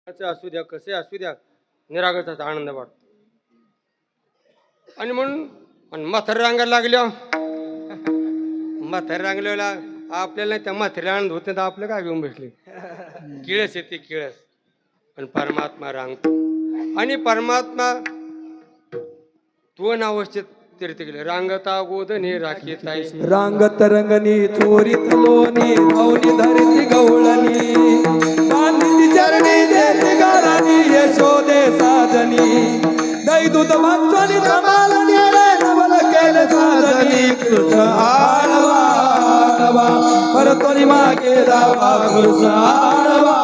असू द्या कसे असू द्या निरागसाचा आनंद वाटतो. आणि म्हणून आणि म्हातारी रांगायला लागल्या म्हातारी रांगलेला आपल्याला त्या म्हातारीला आनंद होत नाही तर आपलं काय घेऊन बसले किळस येते किळस. पण परमात्मा रांगतो आणि परमात्मा तो नावस्थेत तीर्थ गेले रांगता गोधने राखीत आहे रांगत रंगनी चोरीत लोणी धावनी धरती गवळणी बांधली चरणी देती गाराणी यशोदे साजनी दही दूध मागचोनी जमालनी रे नवल केले साजनी कृष्ण आडवा आडवा परतोनी मागे दावा कृष्ण आडवा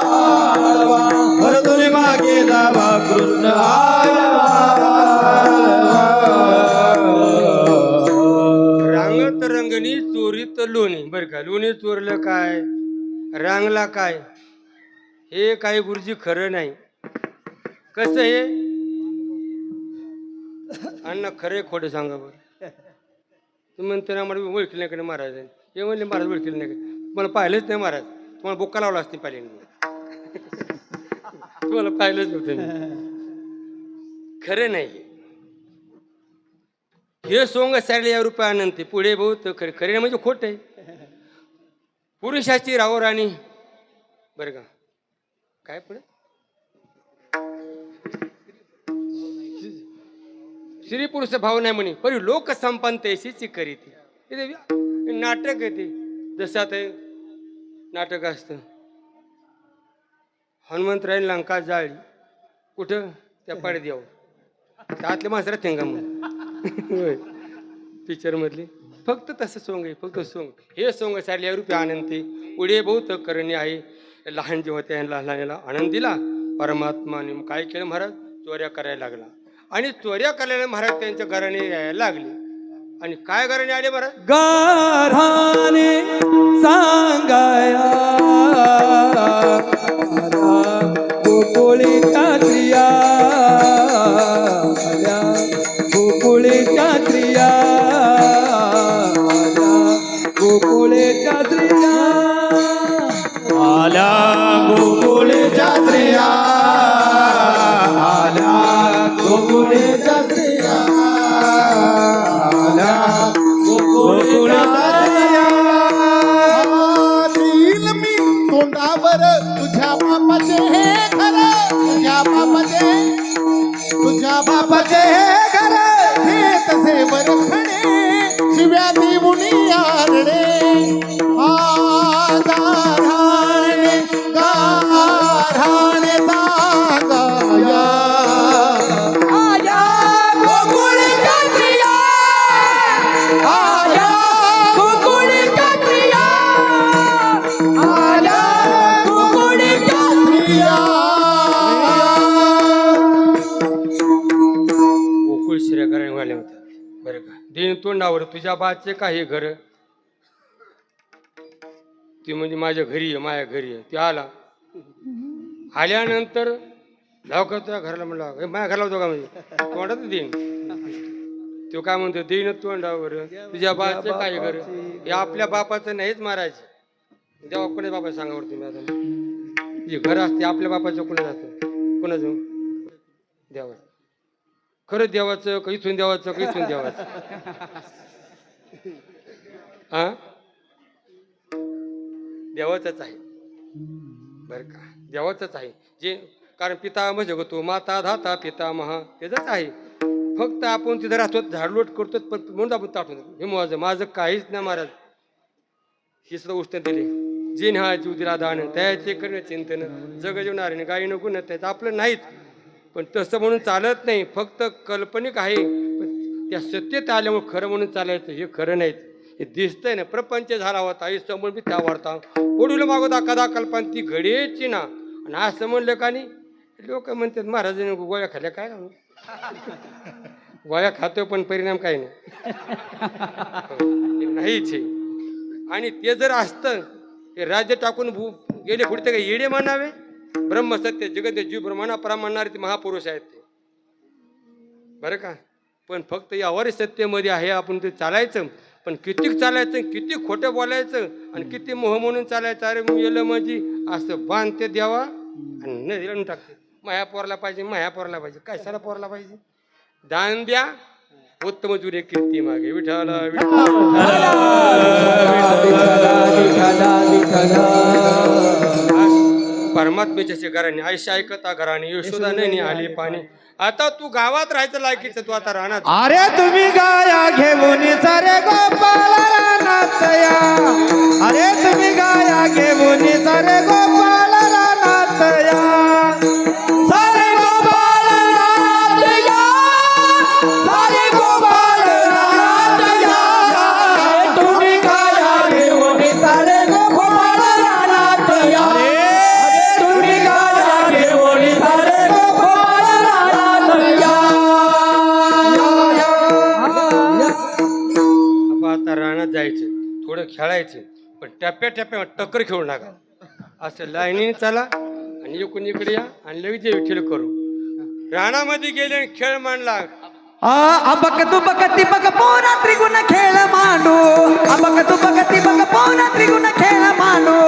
आडवा परतोनी मागे दावा कृष्ण रांगत रंगणी चोरीत लोणी बरं का लोणी चोरलं काय रांगला काय हे काही गुरुजी खरं नाही. कसं हे अण्णा खरे खोटे सांगा बरं. तुम्ही म्हणते ना मला ओळखलं नाही कडे महाराज हे म्हणले महाराज ओळखलं नाही का मला पाहिलंच नाही महाराज तुम्हाला बुक्का लावला असते पाहिले तुम्हाला पाहिलंच नव्हतं मी. खरं नाही हे सोंग साडे या रुपये अनंत पुढे बहुत खरे खरे म्हणजे खोट आहे. पुरुषाची राहो राणी बरं का काय पुढे स्त्री पुरुष भाव नाही म्हणे परी लोक संपन्नतेशी करीती नाटक आहे ते. जसं आता नाटक असतं हनुमंतरायन लंका जाळली कुठं त्या पडद्यावर त्यातले माणसं थेंगा मग पिक्चर मधली फक्त तसं सोंग आहे फक्त सोंग. हे सोंग साडल्या रुपये आनंदी उडे बहुत करणे आहे. लहान जे होते लहानला आनंद दिला परमात्माने काय केलं महाराज चोऱ्या करायला लागला आणि चोऱ्या करायला महाराज त्यांच्या घराने यायला लागले. आणि काय घराने आले महाराज गाराने सांगाया गोकुळीच्या स्त्रिया गोकुळीच्या स्त्रिया गोकुळीच्या स्त्रिया आल्या गोकुळीच्या स्त्रिया आल्या गोकुळीच्या स्त्रिया आल्या मी तोंडावर तुझ्या बापाचे हे खरं तुझ्या बापाचे हे खरं हे तसे वरखणे शिव्या देऊनी आरडे गाराणे गाराणे सांगाया घराने होत्या बरं का दिन तोंडावर तुझ्या बाचे काही घर ती म्हणजे माझ्या घरी आहे माझ्या घरी आहे. ती आल्यानंतर लवकर तुझ्या घराला म्हणलं माझ्या घराला होतो का म्हणजे तोंडात देईन तो काय म्हणतो देईन तोंडावर तुझ्या बाचे काही घर हे आपल्या बापाचं नाहीच महाराज. जेव्हा कोणी बापा सांगावर तुम्ही आता जे घर असते आपल्या बापाचं कोणाच असतं कोणाचं देवा खरं देवाचं का इथून देवाचं का इथून देवाचं हा देवाचंच आहे बरं का देवाचंच आहे. जे कारण पिता म्हणजे तो माता धाता पिता महा त्याचंच आहे. फक्त आपण तिथं राहतो झाडलोट करतो पण म्हणून आपण ताटून हे माझं काहीच नाही महाराज. ही सुद्धा उष्ण दिले जे हा जीव दिला दान त्याचे करणं चिंतन जग जेवणारे गाई नको न त्याचं आपलं नाहीच. पण तसं म्हणून चालत नाही फक्त काल्पनिक आहे. त्या सत्यता आल्यामुळे खरं म्हणून चालायचं हे खरं नाहीच. हे दिसतंय ना प्रपंच झाला होता आई समोर मी त्या वार्ता पुढील मागवता कदा कल्पना ती घडीची ना. आणि असं म्हणलं का नाही लोक म्हणतात महाराजांनी गोळ्या खाल्ल्या काय गोळ्या खातो पण परिणाम काही नाहीच आहे. आणि ते जर असतं ते राज्य टाकून गेले कुठे काय येडे म्हणावे. ब्रह्मसत्य जगत जीव ब्रह्मांडा परा म्हणणारे ते महापुरुष आहेत ते बरं का. पण फक्त या अवारी सत्तेमध्ये आहे आपण ते चालायचं पण किती चालायचं किती खोटं बोलायचं आणि किती मोह म्हणून चालायचं. अरे येलं माझी असं बांधते द्यावा आणि नदीला नेऊन टाकते. माया पोरला पाहिजे, माया पोरला पाहिजे, कशाला पोरला पाहिजे? दान द्या, उत्तम जुने कीर्ती मागे. विठ्ठल परमात्मेच्या घराने आयशा ऐकता घराने यशोदा नाही आली पाणी. आता तू गावात राहायचं लायकीचं, तू आता राहणार. अरे तुम्ही गाया घेऊन सारे गोपाल रानात या. अरे तुम्ही गाया घेऊन सारे गोपाल रानात या. सारे गोपाल रानात या. सारे गोपाल रानात या. तुम्ही गाया घेऊन सारे गोपाल रानात या. तुम्ही गाया घेऊन सारे गोपाल रानात या. आता रानात जायचं, थोडं खेळायचं, पण टप्प्या टप्प्या टक्कर खेळू नका. असं लाईनीने चला आणि एकूण इकडे या आणि लगेच जे विठ्ठल करू. रानामध्ये गेले आणि खेळ मांडला. अबक दुबक तिबक पोरा त्रिगुण खेळ मांडू. अबक दुबक तिबक पोरा त्रिगुण खेळ मांडू.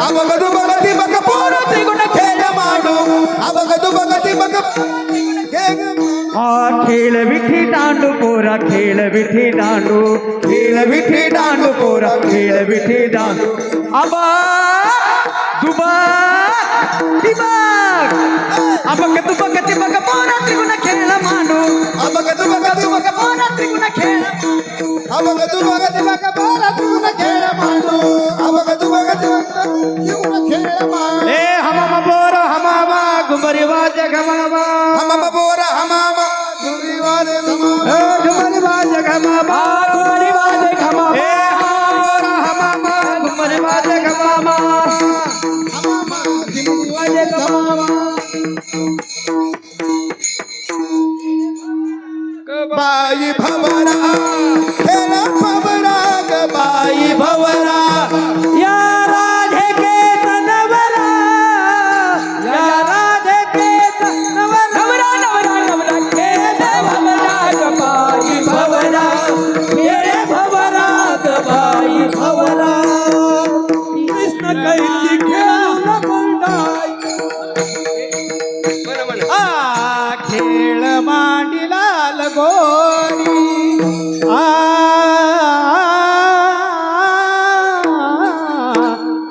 अबक दुबक तिबक पोरा त्रिगुण खेळ मांडू. अबक दुबक तिबक खेळ विठी दांडू पोरा खेळ विठी दांडू. खेळ विठी दांडू पोरा खेळ विठी दांडू. अबा दुबक तिबक. अबक दुबक तिबक पोरा त्रिगुण खेळ मांडू. अबक दुबक तिबक पोरा त्रिगुण खेळ. अबक दुबक तिबक पोरा त्रिगुण खेळ मांडू. अबक दुबक तिबक त्रिगुण खेळ मांडू. ए हमामा पोरा हमामा घुमरी वाजे घमामा. हमामा पोरा हमामा घुमरी वाजे घमामा. घुमरी वाजे घमामा. घुमरी वाजे घमामा. ए पोरा हमामा घुमरी वाजे घमामा. हमामा घुमरी वाजे घमामा. बाई भवरा खेळ भवरा ग बाई भवरा. या राधे के तनवरा. या राधे के तनवरा. नवरा नवरा नवरा के भवरा ग बाई भवरा. मेरे भवरा ग बाई भवरा. कृष्ण कैची खेळ मंडाई. बरं म्हणा. खेळ मांडिला लगोरी.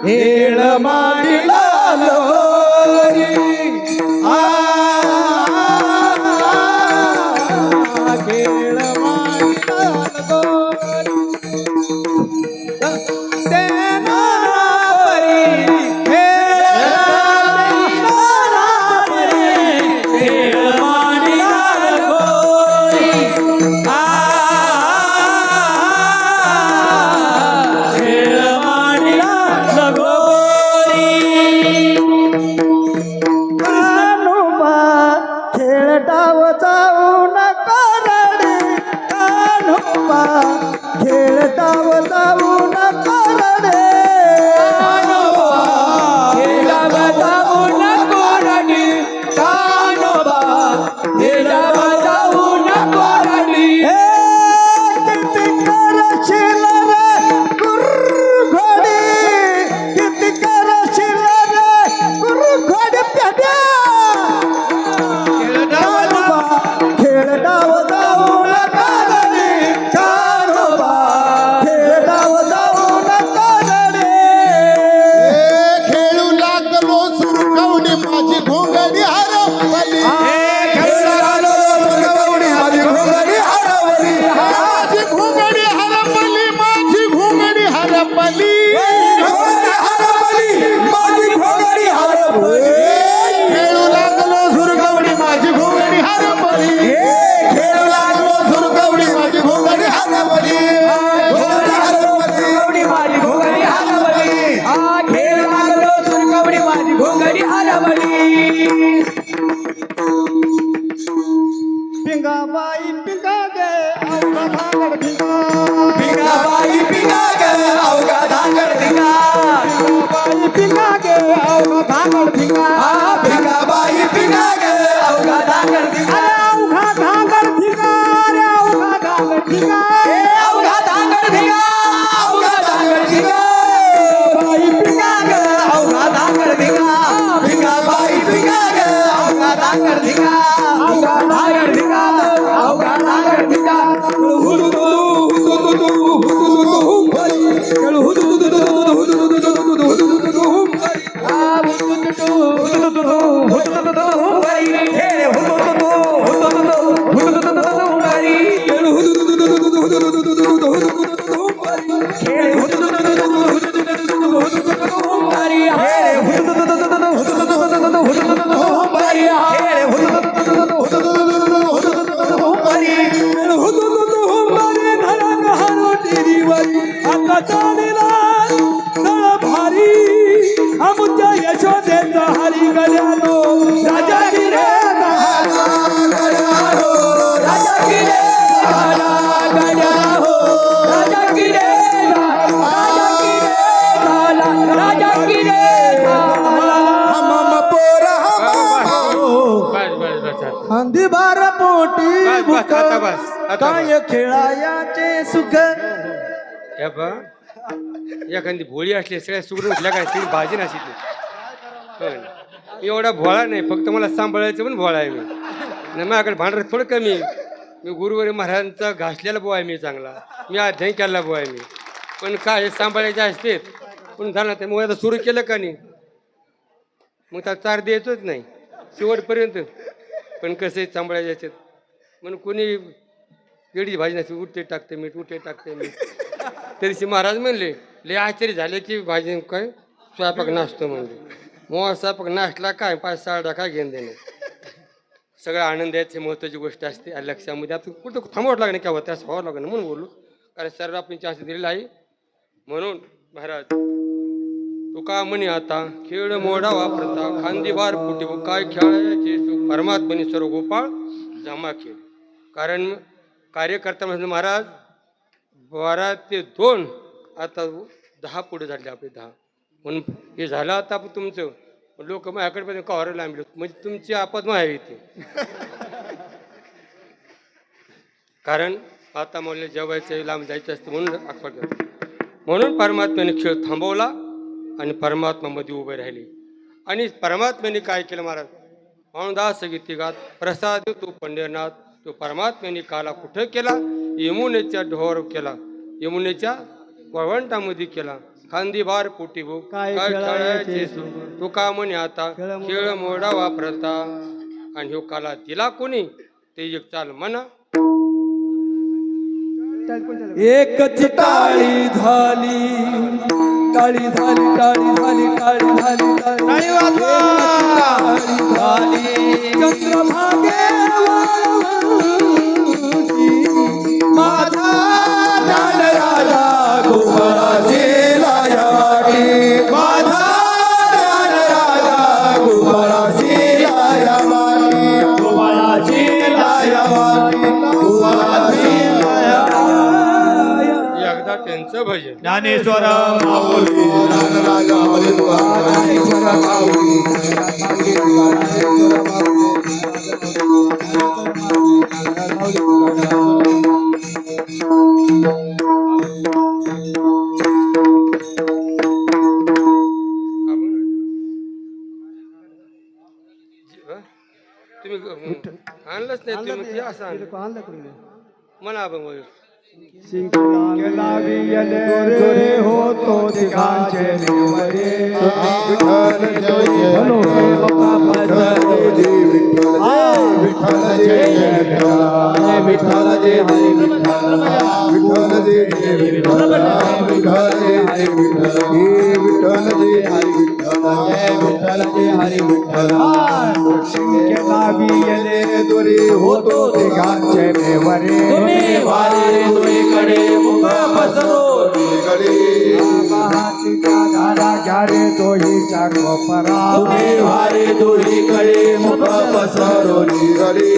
खेळ मांडिला लगोरी. खेळ मांडिला लगोरी. तेना परी खेळ मांडिला परी. खेळ मांडिला नागर धिंगा अवघा नागर धिंगा अवघा नागर धिंगा यशोदेचा हरी गल्यानो राजा की रे राजा की रे गल्या हो राजा की रे राजा की रे हम पोर बस बस बस आता. अंधी बार पोटी बस बस आता बस आता काय खेळायाचे सुख हे बा एखादी भोळी असली सगळ्या सुगरण उठल्या काय सगळी भाजी नसली पण मी एवढा भोळा नाही फक्त मला सांभाळायचं पण भोळा आहे मी नाही माझ्याकडे भांडर थोडं कमी आहे. मी गुरुवारी महाराजांचा घासलेला बुवा आहे मी चांगला मी अध्ययन केलेला बुवा आहे मी पण काय हे सांभाळायचे असते पण झालं ते मग आता सुरू केलं का नाही मग त्याला चार द्यायचोच नाही शेवटपर्यंत पण कसे सांभाळायचे असतात म्हणून कोणी येडीची भाजी नसते उठते टाकते मीठ उठते टाकते मीठ त्या दिवशी महाराज म्हणले लय आश्चर्य झाले की भाजी काय स्वयंपाक नाचतो म्हणजे मग स्वयंपाक नाचला काय 5-6 टाका घेऊन देणे सगळं आनंद याची महत्त्वाची गोष्ट असते आणि लक्षामध्ये आपण कुठं थांबवत लागणे का होतं असं व्हावं लागणं म्हणून बोलू कारण सर्व आपण चान्स दिलेला आहे म्हणून महाराज तुका म्हणे आता खेळ मोडा वापरता खांदीबार फुटी काय खेळायचे परमात्मनी सर्व गोपाळ जमा खेळ कारण कार्यकर्ता म्हणजे महाराज 12 ते 2 आता 10 पुढे झाले आपले 10 म्हणून हे झालं आता आपण तुमचं लोक माझ्याकडे कव्हर लांबले म्हणजे तुमची आपत माया येते कारण आता मला जेवायचं लांब जायचं असतं म्हणून आखवत म्हणून परमात्म्याने खेळ थांबवला आणि परमात्मामध्ये उभे राहिले आणि परमात्म्याने काय केलं महाराज म्हणून गीतिगात प्रसाद तो पंढरनाथ तो परमात्म्याने काला कुठं केला यमुनेच्या ढोर केला यमुनेच्या वळवंटामध्ये केला खांदीबार पोटी भूक काय खेळायचे तो का म्हणे आता खेळ मोडा वापरता आणि ह्यो काला दिला कोणी ते एक चाल म्हणा एकच टाळी झाली टाळी झाली टाळी झाली टाळी झाली टाळी झाली चंद्रभागे माझा ज्ञान राजा गोपाळाचे लायावाटी माझा ज्ञान राजा गोपाळाचे लायावाटी गोपाळाचे लायावाटी गोपाळाचे एकदा त्यांचं भजन ज्ञानेश्वर माऊली राजा ज्ञानेश्वर माऊली तुम्ही आणलंच नाही तुम्ही असं आणलं म्हणा बघ रे होतो दिगाचे निवरे विठ्ठल जय विठ्ठल विठ्ठल जय हरी विठ्ठल जय जय विठ्ठल विठ्ठल जय जय विठ्ठल विठ्ठल जय हरी विठ्ठल जय विठ्ठल जय हरी विठ्ठल लावी दुरी होतो दिगाचे निवरे तुम्ही वारे दुईकडे मुख पसरो दुईकडे धारा घ्यारे दोहीच्या कोपरा तुम्ही वारे दुईकडे मुख पसरो दुईकडे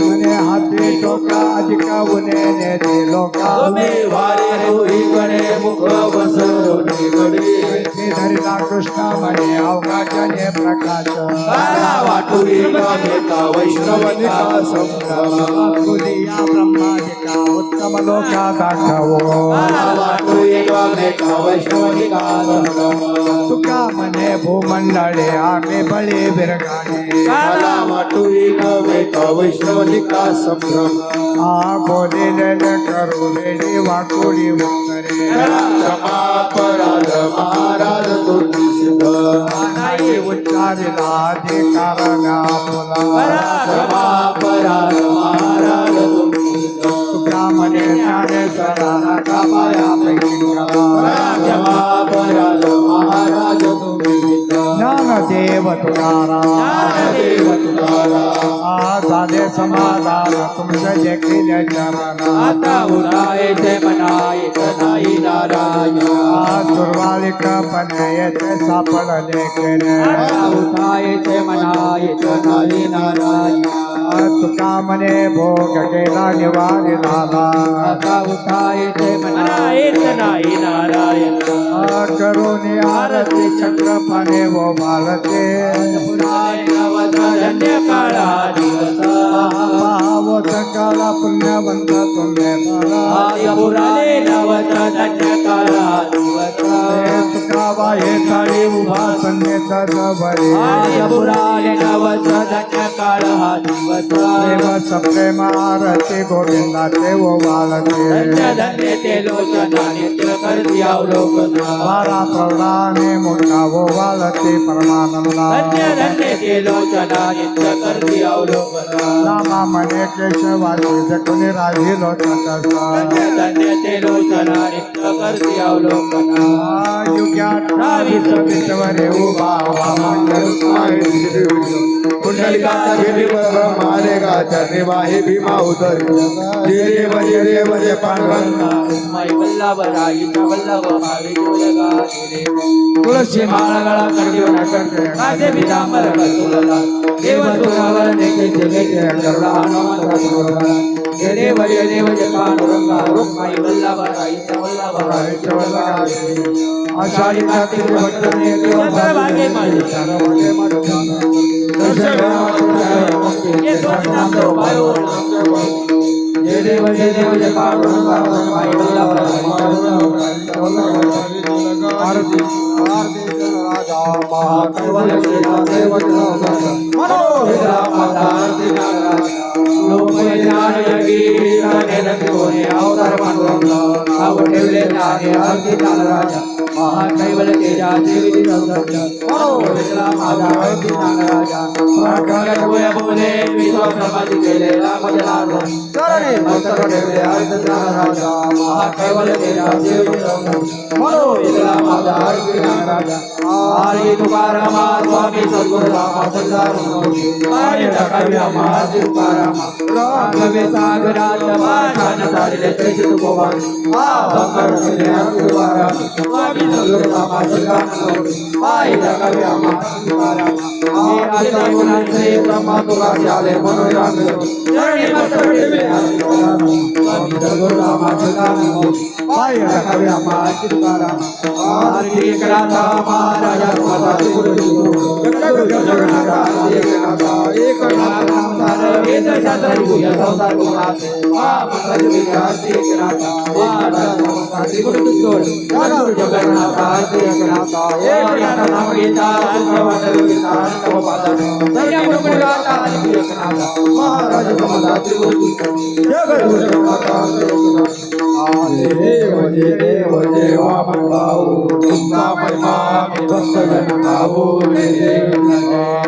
म्हणे हाती टोका अधिका उन्हे नेते लोका तुम्ही वारे दुईकडे मुख पसरो दुईकडे मी धरिला कृष्ण म्हणे अवकाशाने प्रकाश काला वाटुरी कामेका वैष्णवनिका संभ्रम तुझिया ब्रह्मादिका उत्तम लोका दाखवो काला वाटुरी कामेका वैष्णवनिका संभ्रम तुका म्हणे भूमंडळे आम्ही बळी बिरगाणे काला वाटुरी कामेका वैष्णवनिका संभ्रम बोलिले करू रेडी वाकुडी उत्तरे क्षमा पराध महाराज तुझी सिद्ध नाही उच्चारिला अधिकार आपला क्षमा पराध महाराज तुझी सिद्ध तुका म्हणे ज्ञानेश्वरा कामायापैकी क्षमा पराध महाराज तुझी सिद्ध ज्ञानदेव तुकारा ज्ञानदेव तुकारा झाले समाधान तुमच्या देखील चरणा आता उरायचे मनायचे नाही नारायण दुर्वालिकपणे येथे सापडले केले आता उठायचे मनायचे नाही नारायण तुका म्हणे भोग गेला निवारी झाला आता उठायचे मनायचे नाही नारायण करुणी आरती चक्रपणे वो भारते धन्य काळा दिवस पावत काला पुण्यवंत तुम्ही पुराणे नवत धन्य काळा दिवस तुका बाहे थाळी उभा संगीत जवळे पुराणे नवत धन्य काळा दिवस प्रेम प्रेम आरती गोविंदाचे वो वाळते धन्य धन्य ते लोचना नित्य करती अवलोकना वारा प्रौढाने मोठा वो वाळते परमानंदा धन्य धन्य ते लोचना नित्य करती अवलोकना नामा म्हणे केशवाची जखुनी राहिलो तसा धन्य धन्य ते लोचना नित्य करती अवलोकना युग्यात विश्वरे उभा कुंडलिकाचा गिरीवर मारेगा चरणे भीमा उतरी जय जय देव जय पांडुरंगा माई वल्लभराईचा वल्लभ भावे जोडगा रे तुळशी माळागळा करदेव नाटक कासे पितांबर तुलला देव तुलावर देखे जगे गरुडा हनुमंत तुलला जय देव जय पांडुरंगा माई वल्लभराईचा वल्लभ भावे जोडगा रे आषाढी कार्तिक भक्तने देव भागे माई भागे जय देव जय पांडुरंगा माई आरती आरती राजा महाकैवल महाकैवल तेजा देवी बोले विश्वब्रह्माजी केले राम जनार्दन राजा महाकैवल तेजा देवी राजा हरी तुकाराम स्वामी सद्गुरु राम तुकाराम राघवे सागरात वाचन झालेले त्रिशूल गोवान स्वामी सद्गुरु राम पाय जगवे तुकाराम ब्रह्मा तुका आले मनोराम चरणी मस्तक ठेवले स्वामी सद्गुरु राम पाय जगवे तुकाराम आरती कराता महाराजा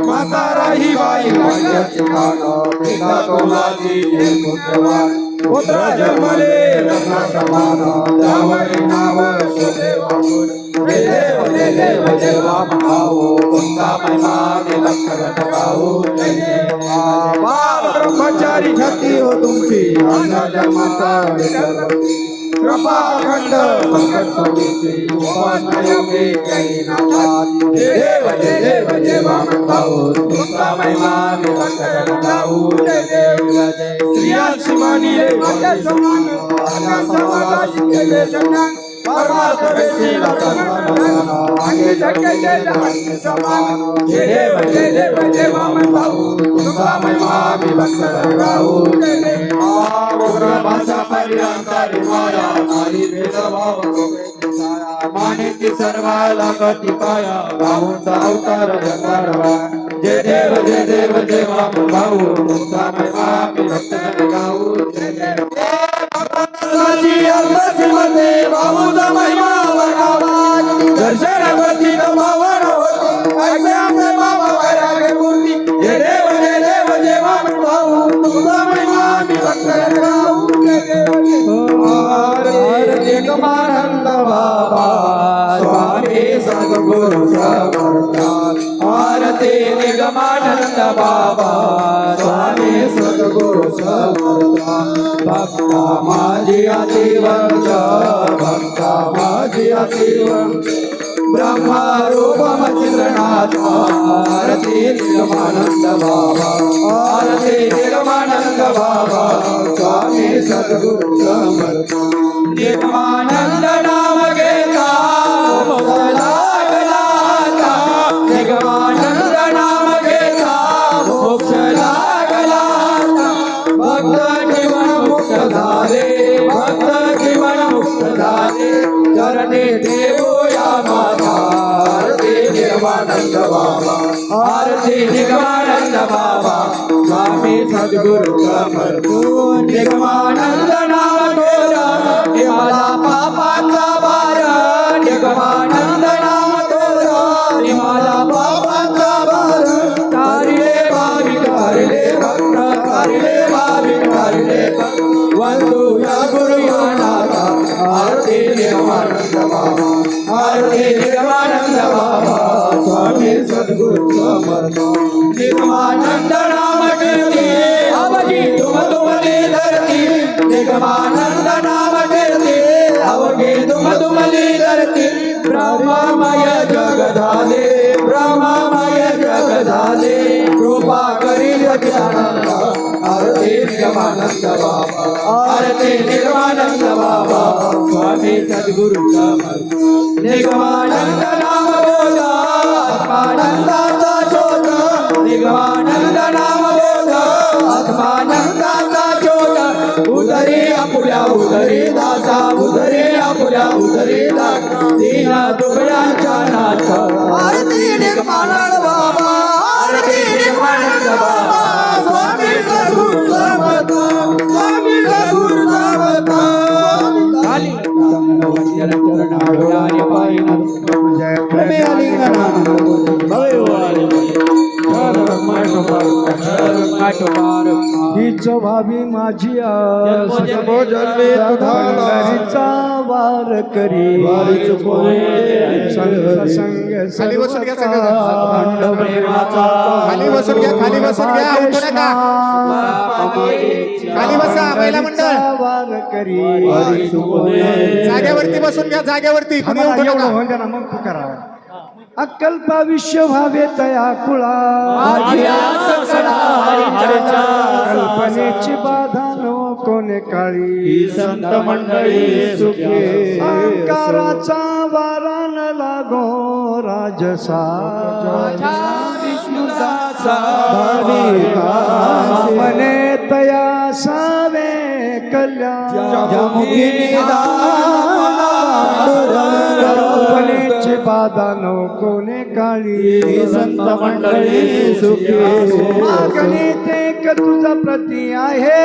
माता राही बाई पुत्र जन्मले लग्न समान त्यावरी नाव देव देवा महाओ तुमचा महिमा लक्षण गाऊ ब्रह्मचारी ख्याती हो तुमची जन्माचा कृपा अखंड भगत स्वामीची उपासना योगी देव देवा भाऊ तुमचा महिमा लक्षण गाऊ स्त्रियांशी मानिले समाजाशी केले परमार्थ वेचीला तत्वज्ञान आणि जगाचे जगन्य समान जय देव जय देव जय वामन भाऊ तुमचा महिमा मी भक्त गाऊ जय देव उग्र भाषा परिहंकारी माया नाही भेदभाव छाया मानिती सर्वाला गती पाया भाऊचा अवतार जगारवा जय देव जय वामन भाऊ तुमचा महिमा मी भक्त गाऊ जय देव मध्ये भाऊचा महिमा वगावा दर्शनावरती दमावर होती ऐकण्याचे बाबा वैराग्य मूर्ती जय देव जय वामन भाऊ तुमचा महिमा मी भक्त गाऊ जय देव आरती गमानंद बाबा स्वामी सद्गुरु समर्थ आरती निगमानंद बाबा स्वामी सद्गुरु समर्थ भक्ता माझी अतिवंश भक्ता माझी अतिवंश ब्रह्मा रूपम चित्रनाथ आरती निगमानंद बाबा आरती निगमानंद बाबा स्वामी सद्गुरु समर्थ निगमानंद नाम घेता मोक्ष लागला निगमानंद नाम घेता मोक्ष लागला भक्त जीवन मुक्त झाले भक्त जीवन मुक्त झाले चरणे देवया माता आरती निगमानंद बाबा आरती निगमानंद बाबा स्वामी सद्गुरु समर्थ निगमानंद नाम तोरा मला पापाचा भार निगमानंद नाम तोरा मला पापाचा भार तारिले भाविक तारिले भक्त तारिले भाविक तारिले भक्त वंदू या गुरु या नाथा आरती निगमानंद बाबा आरती निगमानंद बाबा स्वामी सद्गुरु समर्थ निगमानंद नाम कीर्ती अवघी तुमली धरती निगमानंद नाम कीर्ती अवघी तुमली धरती ब्रह्ममय जग झाले ब्रह्ममय जग झाले कृपा करी सच्चिदानंद आरती निगमानंद बाबा आरती निगमानंद बाबा स्वामी सद्गुरु समर्थ निगमानंद नाम बोला आत्मानंदाचा शोध निगमानंद नाम बोला आत्मानंदाचा शोध उदरी आपुल्या उदरी दासा उदरी आपुल्या उदरी दासा दीन दुबळ्यांच्या नाथ आरती निगमानंद बाबा आरती निगमानंद बाबा स्वामी सद्गुरु समर्थ स्वामी सद्गुरु समर्थ खाली चरणावळी पायी जय प्रेमे आलिंगनानंद हीच भावी माझी जन्मीचा वार करी संग खाली बसून घ्या खाली बसून घ्या उठू नका खाली बसा महिला मंडळ वार करी जागेवरती बसून घ्या जागेवरती कुणी उठू नका मग तू करावा अकल्प विश्व भावे तया कुळा कल्पनेची बाधा नो कोणे काळी संत मंडळी सुखे अंकाराचा वारा न लागो राजसा विष्णुदासा मने तया सावे कल्याण जमुखी कल्पनेची बाधा नो कोणे काळी संत मंडळी सुखे मागणी ते क तुझा प्रती आहे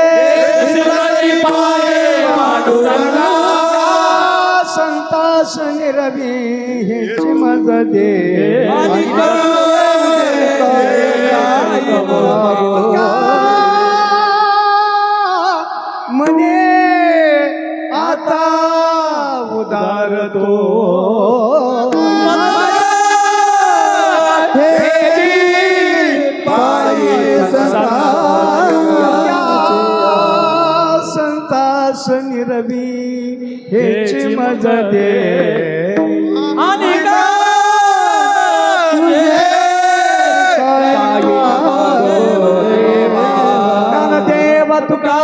संतास निरवी हेची मज दे मने आता उदार तो संतास निरवी हेची मज दे आणि देव तुका